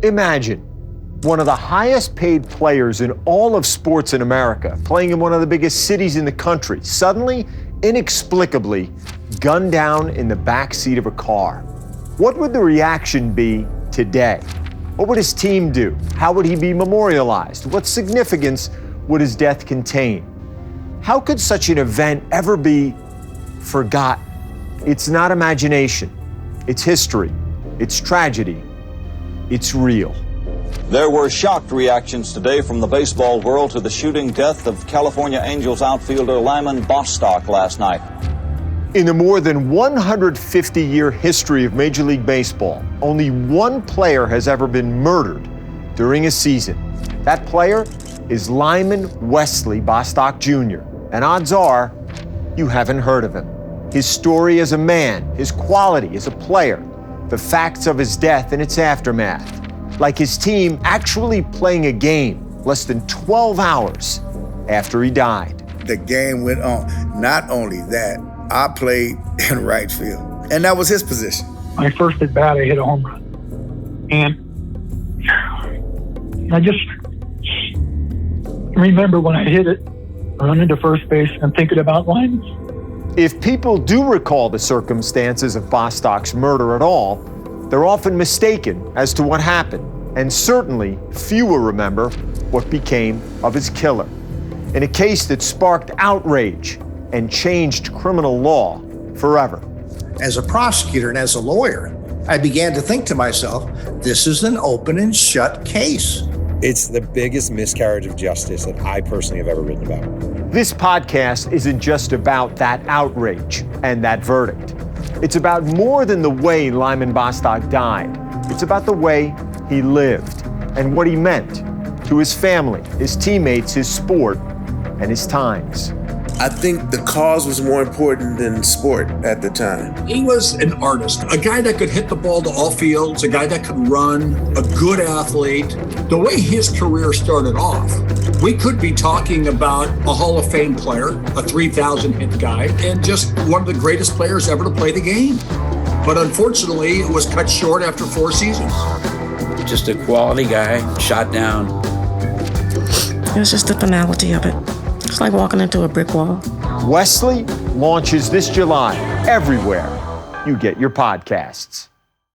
Imagine one of the highest paid players in all of sports in America, playing in one of the biggest cities in the country, suddenly, inexplicably, gunned down in the backseat of a car. What would the reaction be today? What would his team do? How would he be memorialized? What significance would his death contain? How could such an event ever be forgotten? It's not imagination. It's history. It's tragedy. It's real. There were shocked reactions today from the baseball world to the shooting death of California Angels outfielder Lyman Bostock last night. In the more than 150-year history of Major League Baseball, only one player has ever been murdered during a season. That player is Lyman Wesley Bostock Jr., and odds are you haven't heard of him. His story as a man, his quality as a player, the facts of his death and its aftermath, like his team actually playing a game less than 12 hours after he died. The game went on. Not only that, I played in right field, and that was his position. My first at bat, I hit a home run. And I just remember when I hit it, running to first base and thinking about Lyman. If people do recall the circumstances of Bostock's murder at all, they're often mistaken as to what happened, and certainly fewer remember what became of his killer. In a case that sparked outrage and changed criminal law forever. As a prosecutor and as a lawyer, I began to think to myself, this is an open and shut case. It's the biggest miscarriage of justice that I personally have ever written about. This podcast isn't just about that outrage and that verdict. It's about more than the way Lyman Bostock died. It's about the way he lived and what he meant to his family, his teammates, his sport, and his times. I think the cause was more important than sport at the time. He was an artist, a guy that could hit the ball to all fields, a guy that could run, a good athlete. The way his career started off, we could be talking about a Hall of Fame player, a 3,000 hit guy, and just one of the greatest players ever to play the game. But unfortunately, it was cut short after 4 seasons. Just a quality guy, shot down. It was just the finality of it. It's like walking into a brick wall. Wesley launches this July everywhere you get your podcasts.